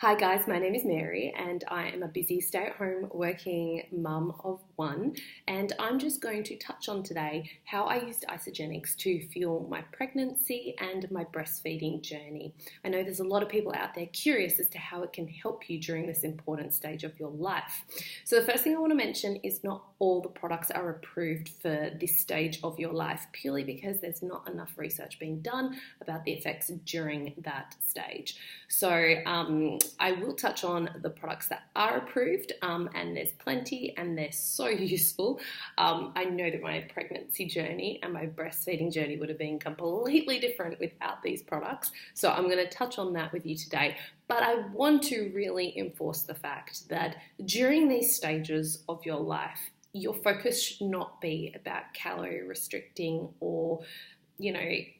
Hi guys, my name is Mary and I am a busy stay-at-home working mum of one, and I'm just going to touch on today how I used Isagenix to fuel my pregnancy and my breastfeeding journey. I know there's a lot of people out there curious as to how it can help you during this important stage of your life. So the first thing I want to mention is not all the products are approved for this stage of your life, purely because there's not enough research being done about the effects during that stage. So I will touch on the products that are approved, and there's plenty and they're so useful. I know that my pregnancy journey and my breastfeeding journey would have been completely different without these products. So I'm going to touch on that with you today. But I want to really enforce the fact that during these stages of your life, your focus should not be about calorie restricting or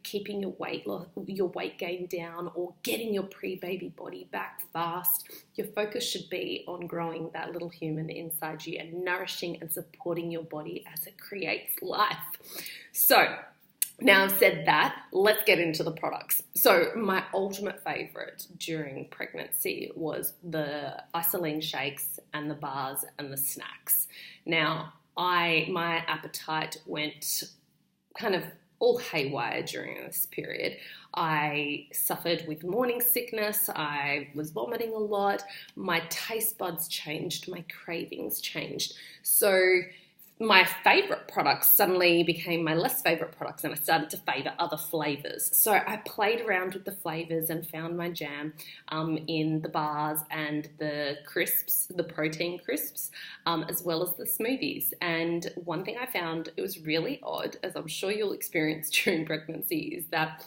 keeping your weight gain down or getting your pre-baby body back fast. Your focus should be on growing that little human inside you and nourishing and supporting your body as it creates life. So now I've said that, let's get into the products. So my ultimate favorite during pregnancy was the Isagenix shakes and the bars and the snacks. Now, my appetite went kind of all haywire during this period. I suffered with morning sickness. I was vomiting a lot. My taste buds changed. My cravings changed. So my favorite products suddenly became my less favorite products, and I started to favor other flavors. So I played around with the flavors and found my jam in the bars and the crisps, the protein crisps, as well as the smoothies. And one thing I found, it was really odd, as I'm sure you'll experience during pregnancy, is that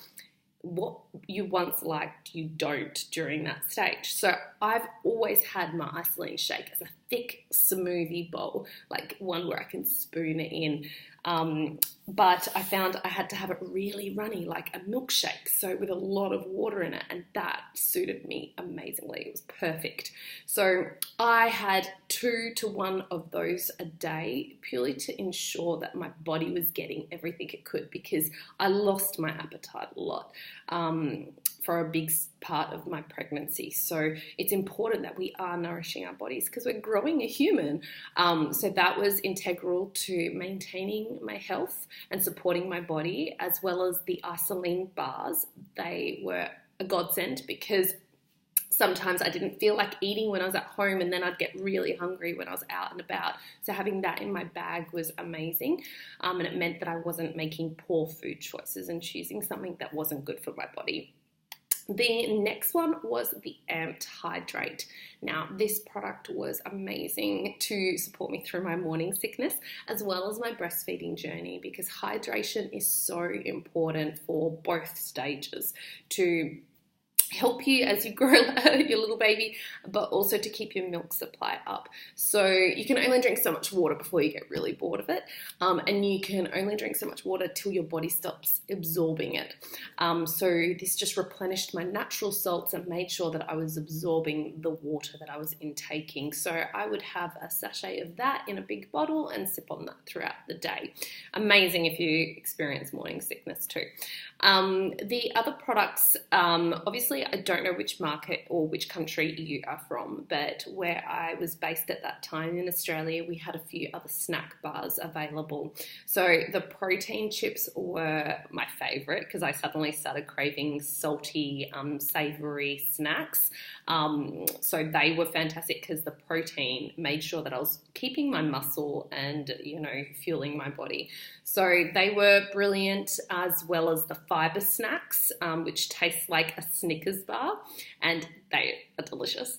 what you once liked, you don't during that stage. So I've always had my Isagenix shake as a thick smoothie bowl, like one where I can spoon it in. But I found I had to have it really runny, like a milkshake, so with a lot of water in it, and that suited me amazingly. It was perfect. So I had 2 to 1 of those a day, purely to ensure that my body was getting everything it could, because I lost my appetite a lot for a big part of my pregnancy. So it's important that we are nourishing our bodies because we're growing a human. So that was integral to maintaining my health and supporting my body, as well as the Isagenix bars. They were a godsend because sometimes I didn't feel like eating when I was at home, and then I'd get really hungry when I was out and about. So having that in my bag was amazing, and it meant that I wasn't making poor food choices and choosing something that wasn't good for my body. The next one was the Amped Hydrate. Now, this product was amazing to support me through my morning sickness as well as my breastfeeding journey, because hydration is so important for both stages, to help you as you grow your little baby, but also to keep your milk supply up. So you can only drink so much water before you get really bored of it, and you can only drink so much water till your body stops absorbing it. So this just replenished my natural salts and made sure that I was absorbing the water that I was intaking. So I would have a sachet of that in a big bottle and sip on that throughout the day. Amazing if you experience morning sickness too. The other products, obviously I don't know which market or which country you are from, but where I was based at that time in Australia, we had a few other snack bars available. So the protein chips were my favorite because I suddenly started craving salty, savory snacks. So they were fantastic because the protein made sure that I was keeping my muscle and, fueling my body. So they were brilliant, as well as the fiber snacks, which taste like a Snickers bar, and they are delicious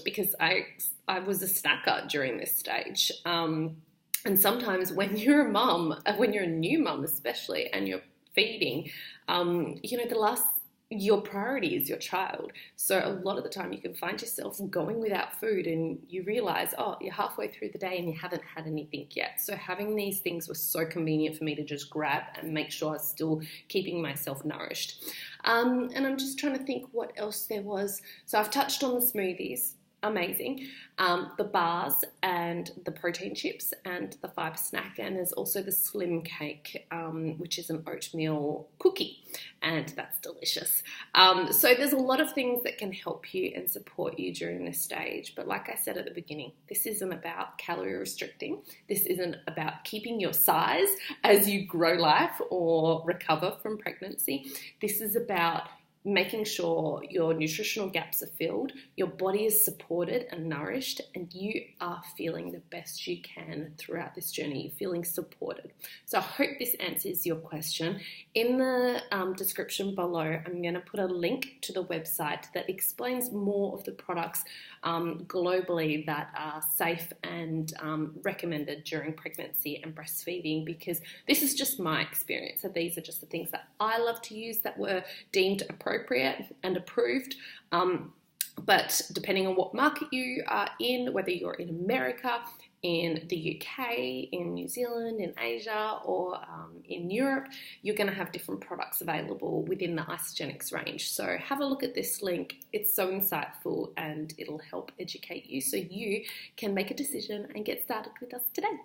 because I was a snacker during this stage. And sometimes when you're a mum, when you're a new mum especially, and you're feeding, your priority is your child. So a lot of the time you can find yourself going without food and you realize, you're halfway through the day and you haven't had anything yet. So having these things was so convenient for me to just grab and make sure I was still keeping myself nourished. And I'm just trying to think what else there was. So I've touched on the smoothies. amazing. The bars and the protein chips and the fibre snack, and there's also the slim cake, which is an oatmeal cookie, and that's delicious. So there's a lot of things that can help you and support you during this stage, but like I said at the beginning, this isn't about calorie restricting. This isn't about keeping your size as you grow life or recover from pregnancy. This is about making sure your nutritional gaps are filled, your body is supported and nourished, and you are feeling the best you can throughout this journey. You're feeling supported. So I hope this answers your question. In the description below, I'm going to put a link to the website that explains more of the products globally that are safe and recommended during pregnancy and breastfeeding, because this is just my experience. So these are just the things that I love to use that were deemed appropriate and approved. But depending on what market you are in, whether you're in America, in the UK, in New Zealand, in Asia, or in Europe, you're going to have different products available within the Isagenix range. So have a look at this link. It's so insightful and it'll help educate you so you can make a decision and get started with us today.